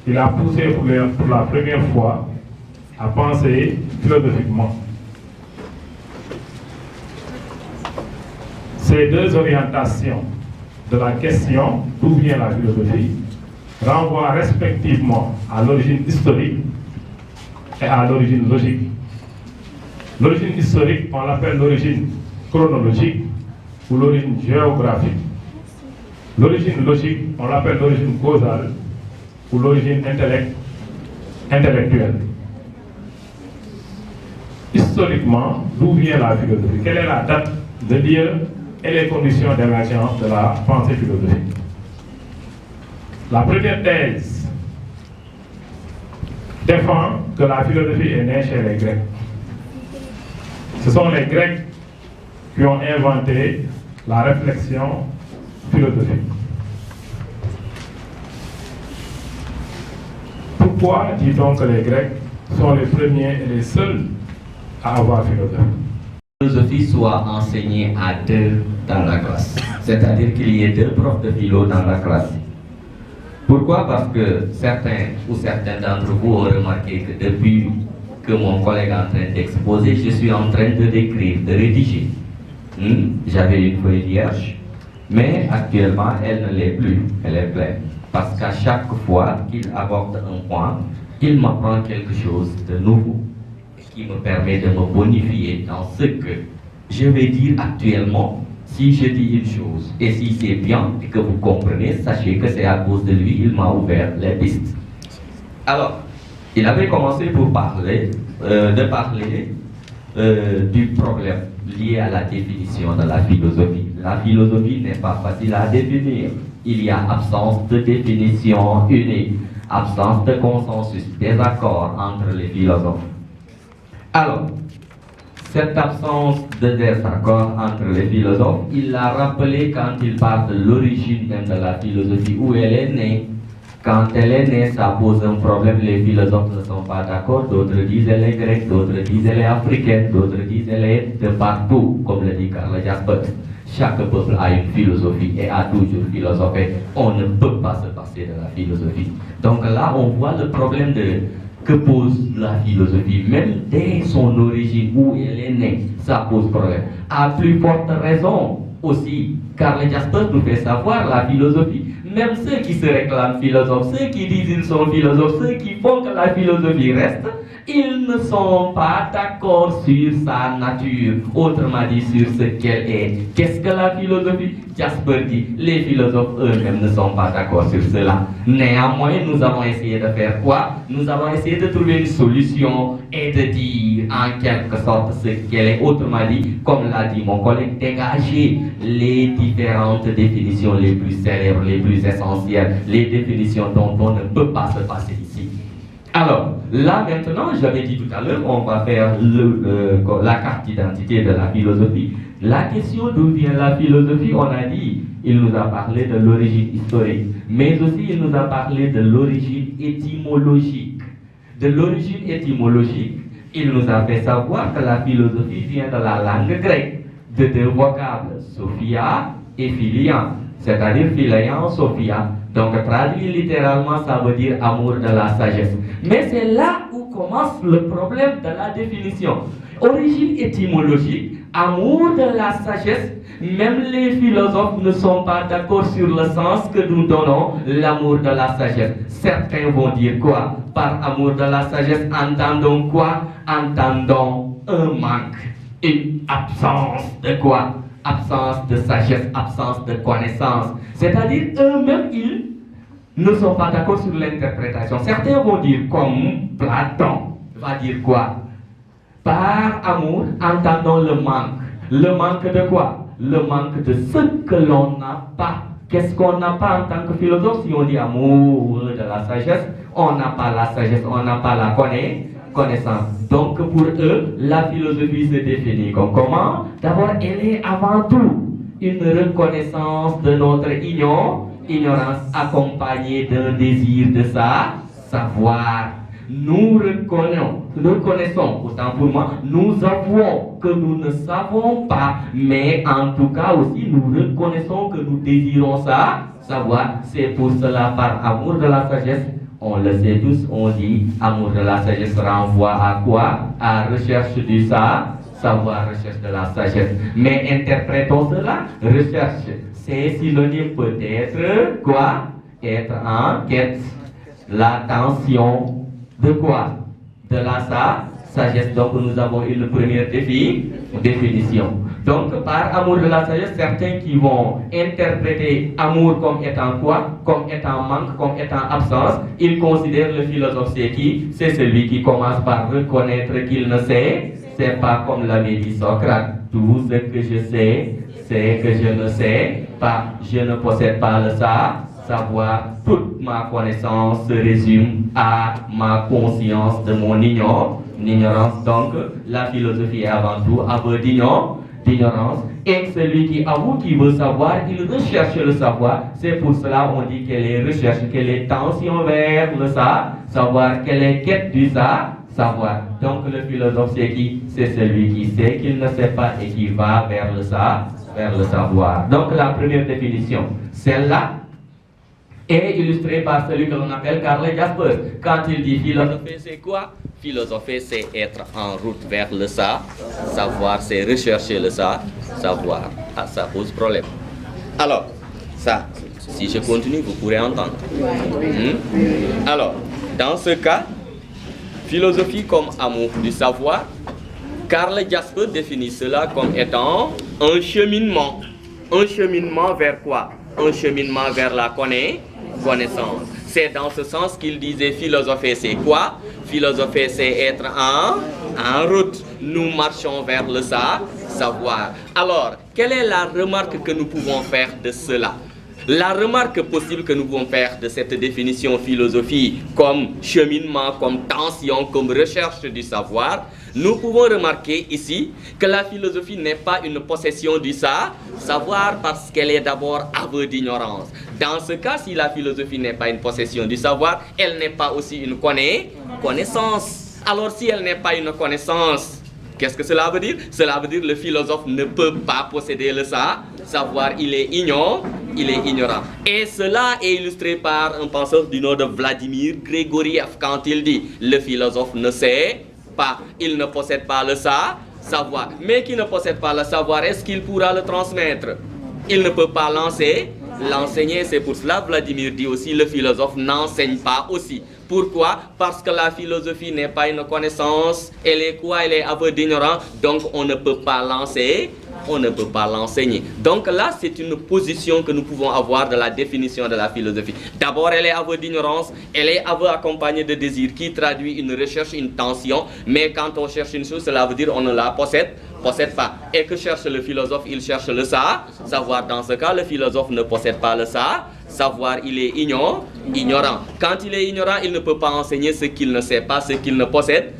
Il a poussé pour la première fois à penser philosophiquement. Ces 2 orientations de la question d'où vient la philosophie renvoient respectivement à l'origine historique et à l'origine logique. L'origine historique, on l'appelle l'origine chronologique ou l'origine géographique. L'origine logique, on l'appelle l'origine causale ou l'origine intellectuelle. Historiquement, d'où vient la philosophie? Quelle est la date de lieu et les conditions d'émergence de la pensée philosophique? La première thèse défend que la philosophie est née chez les Grecs. Ce sont les Grecs qui ont inventé la réflexion philosophique. Pourquoi dit-on que les Grecs sont les premiers et les seuls à avoir philosophie? La philosophie soit enseignée à 2 dans la classe, c'est-à-dire qu'il y ait 2 profs de philo dans la classe. Pourquoi? Parce que certains ou certains d'entre vous ont remarqué que depuis que mon collègue est en train d'exposer, je suis en train de décrire, de rédiger. J'avais une feuille vierge, mais actuellement elle ne l'est plus, elle est pleine. Parce qu'à chaque fois qu'il aborde un point, il m'apprend quelque chose de nouveau, qui me permet de me bonifier dans ce que je vais dire actuellement. Si je dis une chose, et si c'est bien et que vous comprenez, sachez que c'est à cause de lui, il m'a ouvert les pistes. Alors, il avait commencé pour parler, du problème lié à la définition de la philosophie. La philosophie n'est pas facile à définir. Il y a absence de définition unique, absence de consensus, désaccord entre les philosophes. Alors, cette absence de désaccord entre les philosophes, il l'a rappelé quand il parle de l'origine même de la philosophie, où elle est née. Quand elle est née, ça pose un problème, les philosophes ne sont pas d'accord, d'autres disent elle est grecque, d'autres disent elle est africaine, d'autres disent elle est de partout, comme le dit Karl Jaspers. Chaque peuple a une philosophie et a toujours philosophé. On ne peut pas se passer de la philosophie. Donc là, on voit le problème que pose la philosophie, même dès son origine, où elle est née, ça pose problème. À plus forte raison aussi, Karl Jaspers nous fait savoir la philosophie. Même ceux qui se réclament philosophes, ceux qui disent qu'ils sont philosophes, ceux qui font que la philosophie reste, ils ne sont pas d'accord sur sa nature, autrement dit sur ce qu'elle est. Qu'est-ce que la philosophie? Jasper dit, les philosophes eux-mêmes ne sont pas d'accord sur cela. Néanmoins, nous allons essayer de faire quoi? Nous allons essayer de trouver une solution et de dire en quelque sorte ce qu'elle est. Autrement dit, comme l'a dit mon collègue, dégager les différentes définitions les plus célèbres, les plus essentielles, les définitions dont on ne peut pas se passer ici. Alors, là maintenant, j'avais dit tout à l'heure, on va faire la carte d'identité de la philosophie. La question d'où vient la philosophie, on a dit, il nous a parlé de l'origine historique, mais aussi il nous a parlé de l'origine étymologique. De l'origine étymologique, il nous a fait savoir que la philosophie vient de la langue grecque, de deux vocables, sophia et philia, c'est-à-dire philéan, sophia. Donc traduit littéralement, ça veut dire amour de la sagesse. Mais c'est là où commence le problème de la définition. Origine étymologique, amour de la sagesse, même les philosophes ne sont pas d'accord sur le sens que nous donnons l'amour de la sagesse. Certains vont dire quoi? Par amour de la sagesse, entendons quoi? Entendons un manque, une absence de quoi? Absence de sagesse, absence de connaissance. C'est-à-dire eux-mêmes, ils ne sont pas d'accord sur l'interprétation. Certains vont dire comme Platon va dire quoi? Par amour, entendons le manque. Le manque de quoi? Le manque de ce que l'on n'a pas. Qu'est-ce qu'on n'a pas en tant que philosophe? Si on dit amour de la sagesse, on n'a pas la sagesse, on n'a pas la connaissance. Donc pour eux, la philosophie se définit comme comment? D'abord, elle est avant tout une reconnaissance de notre ignorance accompagnée d'un désir de savoir. Nous reconnaissons, autant pour moi, nous avouons que nous ne savons pas, mais en tout cas aussi nous reconnaissons que nous désirons savoir. C'est pour cela, par amour de la sagesse, on le sait tous, on dit amour de la sagesse renvoie à quoi? À recherche du savoir, recherche de la sagesse. Mais interprétons cela, recherche, c'est synonyme peut-être quoi? Être en quête, l'attention de quoi? De la sagesse. Donc nous avons une première définition. Donc par amour de la sagesse, certains qui vont interpréter amour comme étant quoi? Comme étant manque, comme étant absence. Ils considèrent le philosophe c'est qui? C'est celui qui commence par reconnaître qu'il ne sait. C'est pas comme l'avait dit Socrate. Tout ce que je sais, c'est que je ne sais pas. Je ne possède pas le savoir. Toute ma connaissance se résume à ma conscience de mon ignorance. Donc la philosophie est avant tout aveu d'ignorance. Et celui qui avoue, qui veut savoir, il recherche le savoir. C'est pour cela qu'on dit qu'elle est recherche, qu'elle est tension vers le savoir, qu'elle est quête du savoir. Donc le philosophe c'est qui? C'est celui qui sait qu'il ne sait pas et qui va vers le savoir. Donc la première définition, celle-là, est illustré par celui que l'on appelle Karl Jaspers. Quand il dit philosopher, c'est quoi? Philosopher, c'est être en route vers le savoir, c'est rechercher le savoir. Ah, ça pose problème. Alors, ça, si je continue, vous pourrez entendre. Alors, dans ce cas, philosophie comme amour du savoir, Karl Jaspers définit cela comme étant un cheminement. Un cheminement vers quoi? Un cheminement vers la connaissance. C'est dans ce sens qu'il disait philosopher, c'est quoi? Philosopher, c'est être en route. Nous marchons vers le savoir. Alors, quelle est la remarque que nous pouvons faire de cela? La remarque possible que nous pouvons faire de cette définition philosophie comme cheminement, comme tension, comme recherche du savoir, nous pouvons remarquer ici que la philosophie n'est pas une possession du savoir parce qu'elle est d'abord aveu d'ignorance. Dans ce cas, si la philosophie n'est pas une possession du savoir, elle n'est pas aussi une connaissance. Alors si elle n'est pas une connaissance, qu'est-ce que cela veut dire? Cela veut dire que le philosophe ne peut pas posséder le savoir, il est ignorant. Et cela est illustré par un penseur du nom de Vladimir Grigoriev quand il dit le philosophe ne sait pas, il ne possède pas le savoir. Mais qui ne possède pas le savoir, est-ce qu'il pourra le transmettre? Il ne peut pas l'enseigner. C'est pour cela que Vladimir dit aussi le philosophe n'enseigne pas aussi. Pourquoi? Parce que la philosophie n'est pas une connaissance. Elle est quoi? Elle est aveu d'ignorance. Donc on ne peut pas l'enseigner. Donc là, c'est une position que nous pouvons avoir de la définition de la philosophie. D'abord, elle est aveu d'ignorance. Elle est aveu accompagné de désir qui traduit une recherche, une tension. Mais quand on cherche une chose, cela veut dire on ne la possède pas. Et que cherche le philosophe? Il cherche le savoir. Dans ce cas, le philosophe ne possède pas le savoir, il est ignorant. Quand il est ignorant, il ne peut pas enseigner ce qu'il ne sait pas, ce qu'il ne possède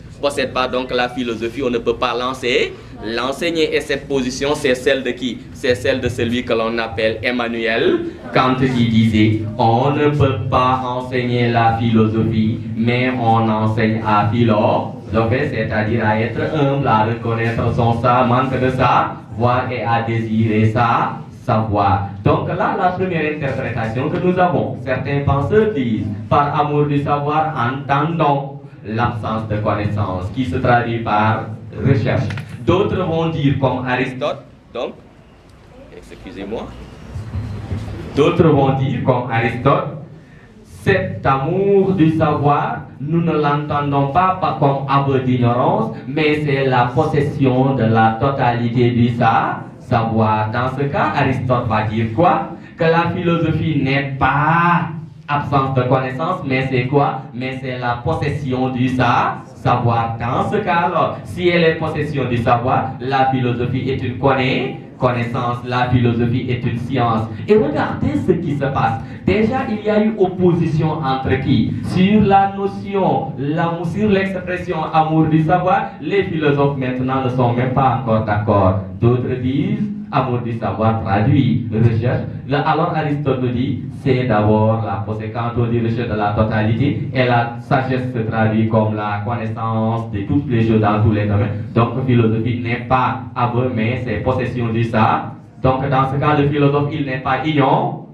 pas. Donc la philosophie, on ne peut pas l'enseigner. Et cette position, c'est celle de qui? C'est celle de celui que l'on appelle Emmanuel Kant, qui disait on ne peut pas enseigner la philosophie, mais on enseigne à philosopher, c'est-à-dire à être humble, à reconnaître son manque de savoir et à désirer savoir. Donc là, la première interprétation que nous avons, certains penseurs disent par amour du savoir, entendons l'absence de connaissance qui se traduit par recherche. D'autres vont dire comme Aristote, donc, excusez-moi, d'autres vont dire comme Aristote, cet amour du savoir, nous ne l'entendons pas comme aveu d'ignorance, mais c'est la possession de la totalité du savoir. Dans ce cas, Aristote va dire quoi? Que la philosophie n'est pas absence de connaissance, mais c'est quoi? Mais c'est la possession du savoir. Dans ce cas, alors, si elle est possession du savoir, la philosophie est une connaissance, la philosophie est une science. Et regardez ce qui se passe. Déjà, il y a eu opposition entre qui? Sur la notion, sur l'expression amour du savoir, les philosophes maintenant ne sont même pas encore d'accord. D'autres disent amour du savoir traduit recherche. Alors Aristote nous dit, c'est d'abord la conséquence de recherche de la totalité, et la sagesse se traduit comme la connaissance de toutes les choses dans tous les domaines. Donc la philosophie n'est pas aveu, mais c'est possession du savoir. Donc dans ce cas, le philosophe, il n'est pas ignorant.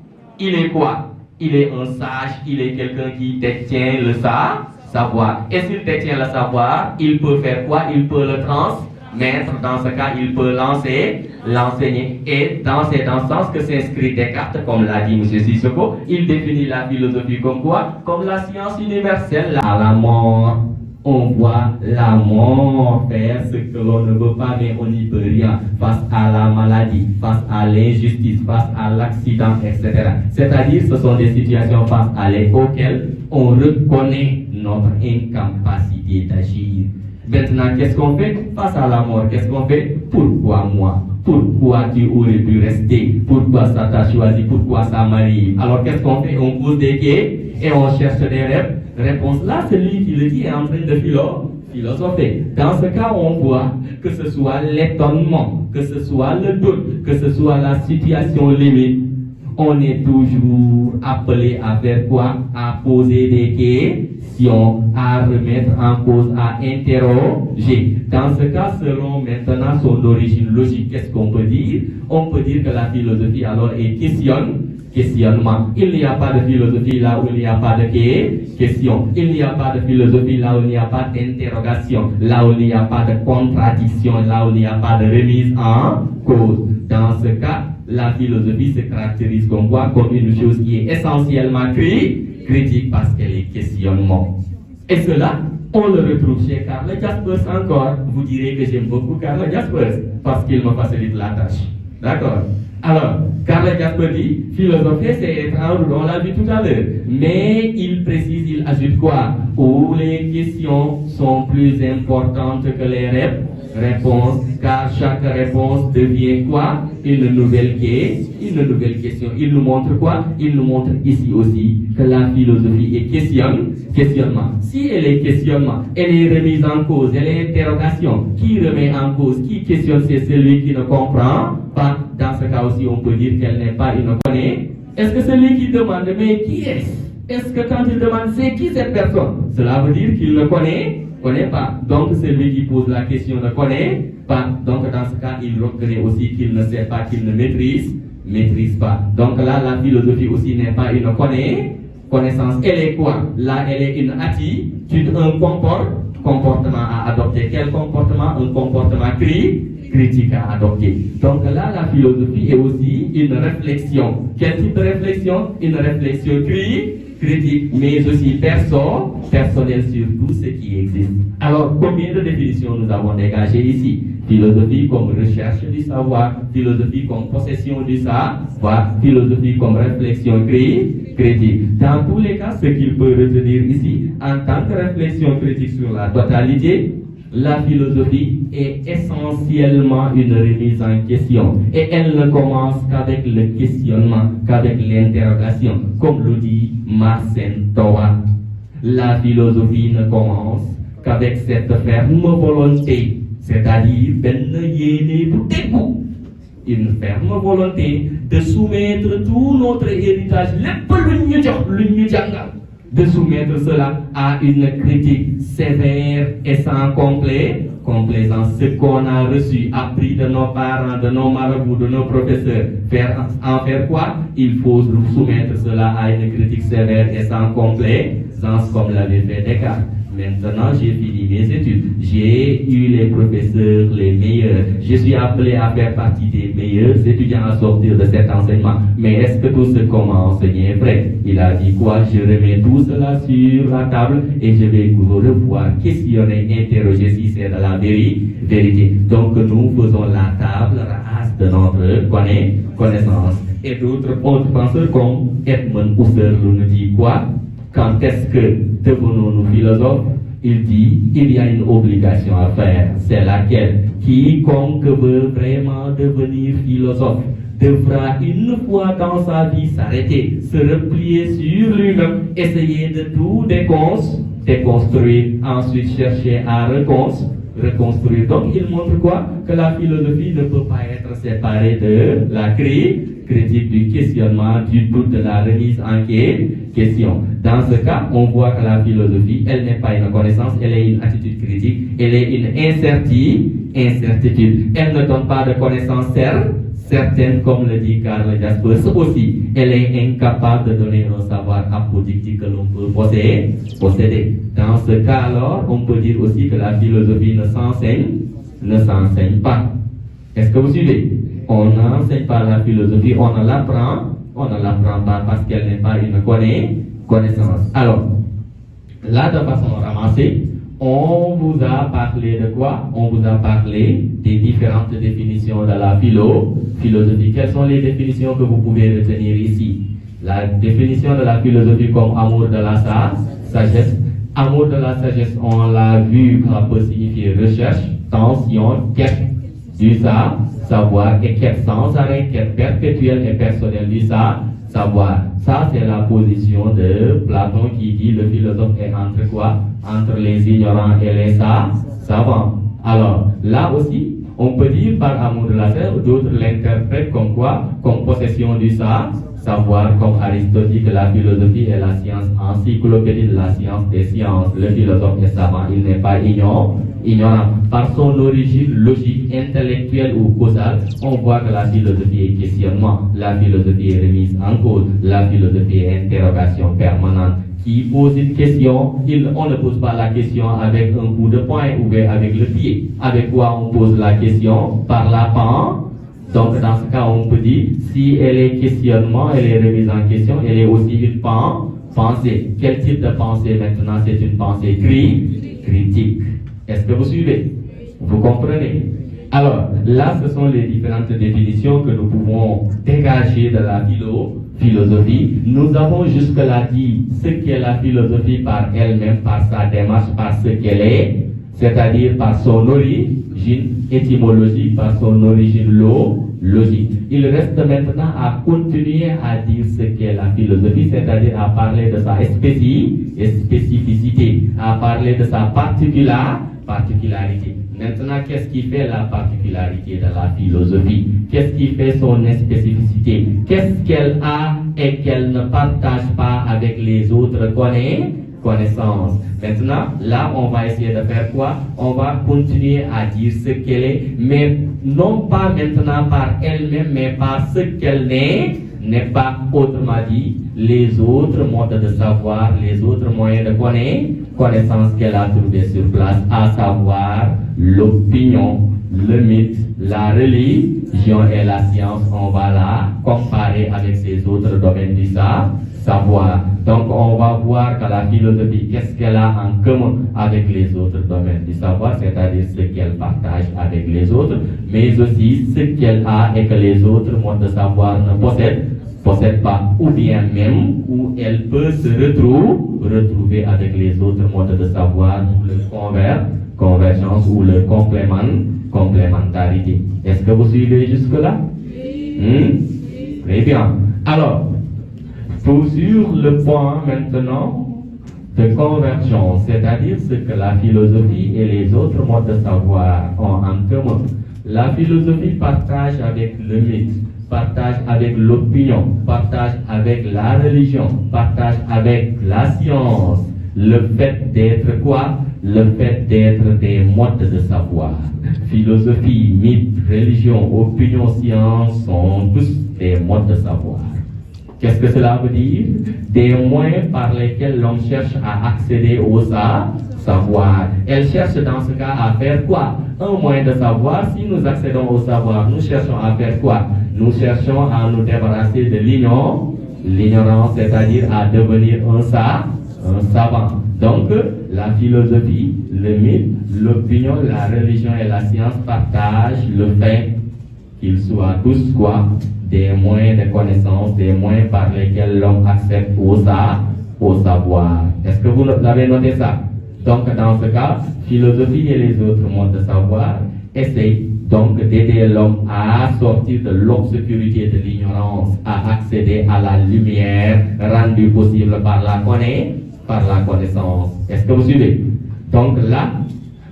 Il est quoi? Il est un sage, il est quelqu'un qui détient le savoir. Et s'il détient le savoir, il peut faire quoi? Il peut le transmettre. Dans ce cas, il peut l'enseigner. Et c'est dans ce sens que s'inscrit Descartes, comme l'a dit M. Sissoko. Il définit la philosophie comme quoi? Comme la science universelle. À la mort, on voit la mort faire ce que l'on ne veut pas, mais on n'y peut rien. Face à la maladie, face à l'injustice, face à l'accident, etc. C'est-à-dire, ce sont des situations face à auxquelles on reconnaît notre incapacité d'agir. Maintenant, qu'est-ce qu'on fait? Face à la mort, qu'est-ce qu'on fait? Pourquoi moi? Pourquoi tu aurais pu rester? Pourquoi ça t'a choisi? Pourquoi ça m'arrive? Alors, qu'est-ce qu'on fait? On pose des questions et on cherche des réponses. Là, celui qui le dit est en train de philosopher. Dans ce cas, on voit que ce soit l'étonnement, que ce soit le doute, que ce soit la situation limite, on est toujours appelé à faire quoi? À poser des questions, à remettre en cause, à interroger. Dans ce cas, selon maintenant son origine logique, qu'est-ce qu'on peut dire? On peut dire que la philosophie alors est questionnement. Il n'y a pas de philosophie là où il n'y a pas de question. Il n'y a pas de philosophie là où il n'y a pas d'interrogation, là où il n'y a pas de contradiction, là où il n'y a pas de remise en cause. Dans ce cas, la philosophie se caractérise comme quoi? Comme une chose qui est essentiellement critique parce qu'elle est questionnement. Et cela, on le retrouve chez Karl Jaspers encore. Vous direz que j'aime beaucoup Karl Jaspers parce qu'il me facilite la tâche. D'accord? Alors, Karl Jaspers dit, philosopher c'est être en route, on l'a vu tout à l'heure. Mais il précise, il ajoute quoi? Où les questions sont plus importantes que les réponses, car chaque réponse devient quoi? Une nouvelle question. Il nous montre quoi? Il nous montre ici aussi que la philosophie est questionnement. Si elle est questionnement, elle est remise en cause, elle est interrogation. Qui remet en cause, qui questionne, c'est celui qui ne comprend pas. Dans ce cas aussi, on peut dire qu'elle n'est pas une connaît. Est-ce que celui qui demande, mais qui est-ce? Est-ce que quand il demande, c'est qui cette personne? Cela veut dire qu'il ne connaît pas. Donc celui qui pose la question ne connaît pas. Donc dans ce cas, il reconnaît aussi qu'il ne sait pas, qu'il ne maîtrise pas. Donc là, la philosophie aussi n'est pas une connaissance. Elle est quoi? Là, elle est une attitude, un comportement à adopter. Quel comportement? Un comportement critique à adopter. Donc là, la philosophie est aussi une réflexion. Quel type de réflexion? Une réflexion critique, mais aussi personnelle sur tout ce qui existe. Alors, combien de définitions nous avons dégagées ici? Philosophie comme recherche du savoir, philosophie comme possession du savoir, philosophie comme réflexion critique. Dans tous les cas, ce qu'il peut retenir ici, en tant que réflexion critique sur la totalité, la philosophie est essentiellement une remise en question et elle ne commence qu'avec le questionnement, qu'avec l'interrogation, comme le dit Marcin Toa. La philosophie ne commence qu'avec cette ferme volonté, c'est-à-dire une ferme volonté de soumettre tout notre héritage, de soumettre cela à une critique sévère et sans complaisance. Ce qu'on a reçu, appris de nos parents, de nos marabouts, de nos professeurs, en faire quoi? Il faut soumettre cela à une critique sévère et sans complaisance, comme l'avait fait Descartes. Maintenant, j'ai fini mes études. J'ai eu les professeurs les meilleurs. Je suis appelé à faire partie des meilleurs étudiants à sortir de cet enseignement. Mais est-ce que tout ce qu'on m'a enseigné est vrai? Il a dit quoi? Je remets tout cela sur la table et je vais vous revoir, questionner, interroger si c'est de la vérité. Donc, nous faisons la table rase de notre connaissance. Et d'autres penseurs comme Edmund Husserl nous dit quoi? Quand est-ce que devenons-nous philosophes? Il dit, il y a une obligation à faire, c'est laquelle? Quiconque veut vraiment devenir philosophe devra une fois dans sa vie s'arrêter, se replier sur lui-même, essayer de tout déconstruire, ensuite chercher à reconstruire. Donc il montre quoi? Que la philosophie ne peut pas être séparée de la critique, du questionnement, du doute, de la remise en question. Dans ce cas, on voit que la philosophie, elle n'est pas une connaissance, elle est une attitude critique, elle est une incertitude. Elle ne donne pas de connaissance certaine, comme le dit Karl Jaspers aussi. Elle est incapable de donner un savoir apodictique que l'on peut posséder. Dans ce cas, alors, on peut dire aussi que la philosophie ne s'enseigne pas. Est-ce que vous suivez? On n'enseigne pas la philosophie, on ne l'apprend pas parce qu'elle n'est pas une connaissance. Alors, là, de façon ramassée, on vous a parlé de quoi? On vous a parlé des différentes définitions de la philosophie. Quelles sont les définitions que vous pouvez retenir ici? La définition de la philosophie comme amour de la sagesse. Amour de la sagesse, on l'a vu, ça peut signifier recherche, tension, quête du savoir et quête sans arrêt, quête perpétuelle et personnelle du savoir. Ça, c'est la position de Platon qui dit le philosophe est entre quoi? Entre les ignorants et les savants. Alors, là aussi, On peut dire par amour de la terre, d'autres l'interprètent comme quoi? Comme possession du savoir, comme Aristote dit que la philosophie est la science, encyclopédie de la science des sciences. Le philosophe est savant, il n'est pas ignorant. Par son origine logique, intellectuelle ou causale, on voit que la philosophie est questionnement, la philosophie est remise en cause, la philosophie est interrogation permanente. Qui pose une question, on ne pose pas la question avec un coup de poing ou avec le pied. Avec quoi on pose la question? Par la pensée. Donc dans ce cas, on peut dire, si elle est questionnement, elle est remise en question, elle est aussi une pensée. Quel type de pensée maintenant? C'est une pensée critique. Est-ce que vous suivez? Vous comprenez? Alors, là, ce sont les différentes définitions que nous pouvons dégager de la philosophie. Nous avons jusque-là dit ce qu'est la philosophie par elle-même, par sa démarche, par ce qu'elle est, c'est-à-dire par son origine étymologique, par son origine logique. Il reste maintenant à continuer à dire ce qu'est la philosophie, c'est-à-dire à parler de sa spécificité, à parler de sa particularité. Maintenant, qu'est-ce qui fait la particularité de la philosophie? Qu'est-ce qui fait son spécificité? Qu'est-ce qu'elle a et qu'elle ne partage pas avec les autres connaissances? Maintenant, là, on va essayer de faire quoi? On va continuer à dire ce qu'elle est, mais non pas maintenant par elle-même, mais par ce qu'elle n'est pas. Autrement dit, les autres modes de savoir, les autres moyens de connaissance qu'elle a trouvés sur place, à savoir l'opinion, le mythe, la religion et la science. On va la comparer avec ces autres domaines du savoir. Donc on va voir que la philosophie, qu'est-ce qu'elle a en commun avec les autres domaines du savoir, c'est-à-dire ce qu'elle partage avec les autres, mais aussi ce qu'elle a et que les autres modes de savoir ne possèdent pas, ou bien même où elle peut se retrouver avec les autres modes de savoir, ou le convergence ou le complémentarité. Est-ce que vous suivez jusque-là? Très bien. Alors, sur le point maintenant de convergence, c'est-à-dire ce que la philosophie et les autres modes de savoir ont en commun. La philosophie partage avec le mythe, partage avec l'opinion, partage avec la religion, partage avec la science. Le fait d'être quoi? Le fait d'être des modes de savoir. Philosophie, mythe, religion, opinion, science sont tous des modes de savoir. Qu'est-ce que cela veut dire? Des moyens par lesquels l'homme cherche à accéder au savoir. Elle cherche dans ce cas à faire quoi? Un moyen de savoir. Si nous accédons au savoir, nous cherchons à faire quoi? Nous cherchons à nous débarrasser de l'ignorance, c'est-à-dire à devenir un savant. Donc, la philosophie, le mythe, l'opinion, la religion et la science partagent le fait qu'ils soient tous quoi? Des moyens de connaissance, des moyens par lesquels l'homme accède au savoir. Est-ce que vous l'avez noté ça? Donc, dans ce cas, philosophie et les autres modes de savoir essayent donc d'aider l'homme à sortir de l'obscurité de l'ignorance, à accéder à la lumière rendue possible par la connaissance. Est-ce que vous suivez? Donc là,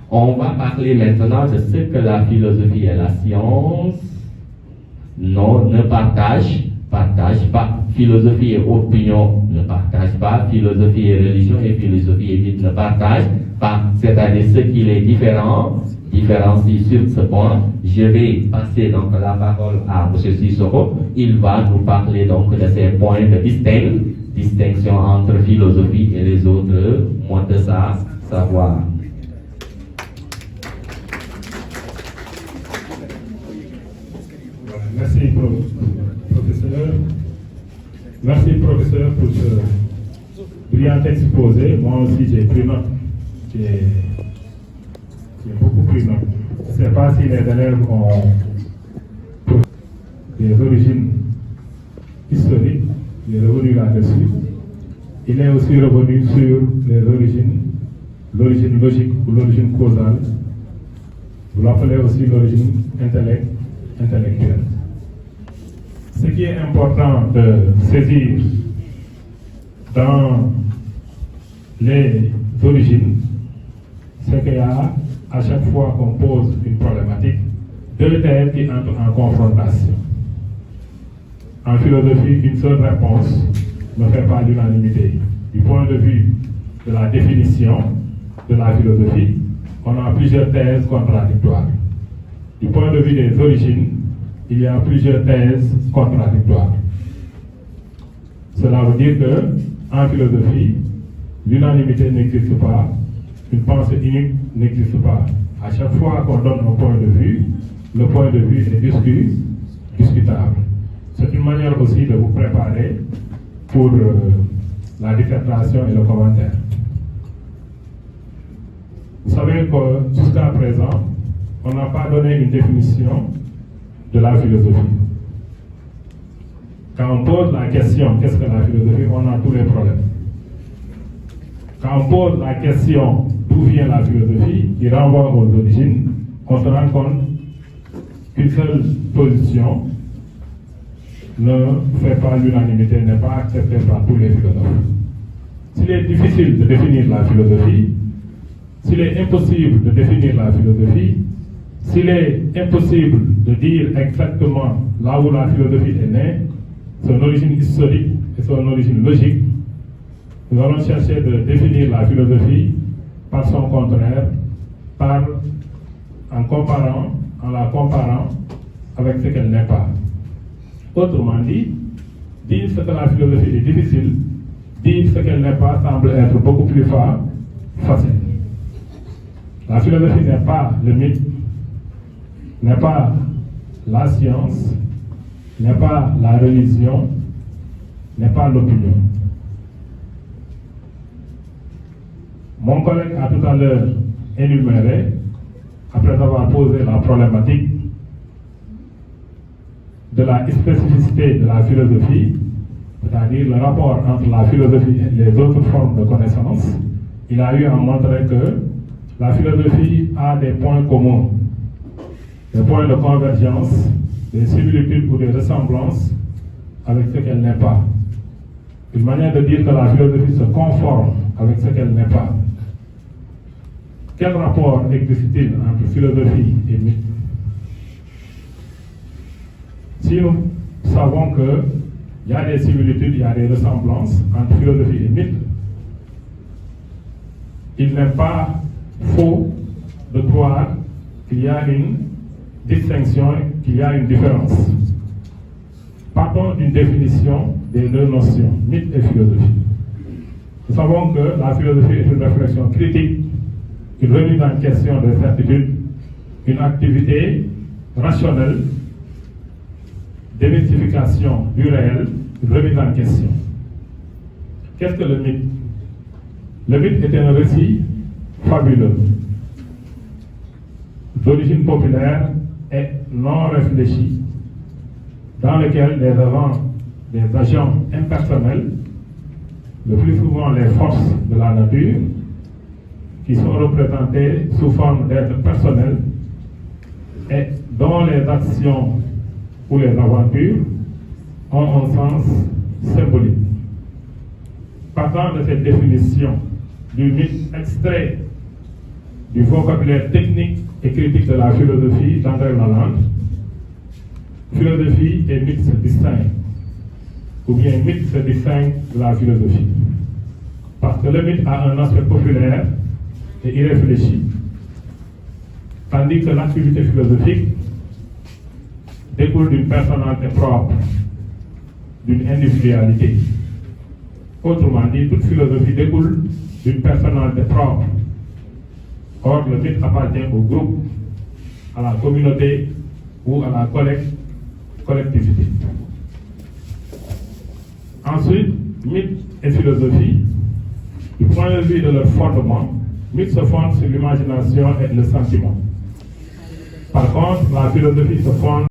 on va parler maintenant de ce que la philosophie et la science ne partagent pas. Philosophie et opinion ne partagent pas. Philosophie et religion et philosophie et mythe ne partagent pas. C'est-à-dire ce qui les différencie sur ce point. Je vais passer donc la parole à M. Sissoko. Il va nous parler donc de ces points de distinction entre philosophie et les autres modes de savoir. Merci professeur. Merci professeur pour ce brillant exposé. Moi aussi j'ai pris note. J'ai beaucoup pris note. Je ne sais pas si les élèves ont des origines historiques. Il est revenu là-dessus. Il est aussi revenu sur les origines, l'origine logique ou l'origine causale. Vous l'appelez aussi l'origine intellectuelle. Ce qui est important de saisir dans les origines, c'est qu'à chaque fois qu'on pose une problématique, deux thèses qui entrent en confrontation. En philosophie, une seule réponse ne fait pas l'unanimité. Du point de vue de la définition de la philosophie, on a plusieurs thèses contradictoires. Du point de vue des origines, il y a plusieurs thèses contradictoires. Cela veut dire qu'en philosophie, l'unanimité n'existe pas, une pensée unique n'existe pas. À chaque fois qu'on donne un point de vue, le point de vue est discutable. C'est une manière aussi de vous préparer pour la dissertation et le commentaire. Vous savez que jusqu'à présent, on n'a pas donné une définition de la philosophie. Quand on pose la question, qu'est-ce que la philosophie, on a tous les problèmes. Quand on pose la question, d'où vient la philosophie, qui renvoie aux origines, on se rend compte qu'une seule position ne fait pas l'unanimité, n'est pas acceptée par tous les philosophes. S'il est difficile de définir la philosophie, s'il est impossible de définir la philosophie, s'il est impossible de dire exactement là où la philosophie est née, son origine historique et son origine logique, nous allons chercher de définir la philosophie par son contraire, en la comparant avec ce qu'elle n'est pas. Autrement dit, dire ce que la philosophie est difficile, dire ce qu'elle n'est pas semble être beaucoup plus facile. La philosophie n'est pas le mythe, n'est pas la science, n'est pas la religion, n'est pas l'opinion. Mon collègue a tout à l'heure énuméré, après avoir posé la problématique de la spécificité de la philosophie, c'est-à-dire le rapport entre la philosophie et les autres formes de connaissance, il a eu à montrer que la philosophie a des points communs, des points de convergence, des similitudes ou des ressemblances avec ce qu'elle n'est pas. Une manière de dire que la philosophie se conforme avec ce qu'elle n'est pas. Quel rapport existe-t-il entre philosophie et mythe? Si nous savons qu'il y a des similitudes, il y a des ressemblances entre philosophie et mythe, il n'est pas faux de croire qu'il y a une distinction, qu'il y a une différence. Partons d'une définition des deux notions, mythe et philosophie. Nous savons que la philosophie est une réflexion critique, une remise en question des certitudes, une activité rationnelle démystification du réel, une remise en question. Qu'est-ce que le mythe? Le mythe est un récit fabuleux, d'origine populaire et non réfléchi, dans lequel des agents impersonnels, le plus souvent les forces de la nature, qui sont représentées sous forme d'êtres personnels et dont les actions ou les aventures ont un sens symbolique. Partant de cette définition du mythe extrait du vocabulaire technique et critique de la philosophie d'André Lalande, philosophie et mythe se distinguent, ou bien mythe se distingue de la philosophie. Parce que le mythe a un aspect populaire et irréfléchi, tandis que l'activité philosophique découle d'une personnalité propre, d'une individualité. Autrement dit, toute philosophie découle d'une personnalité propre. Or, le mythe appartient au groupe, à la communauté ou à la collectivité. Ensuite, mythe et philosophie, du point de vue de leur fondement, mythe se fonde sur l'imagination et le sentiment. Par contre, la philosophie se fonde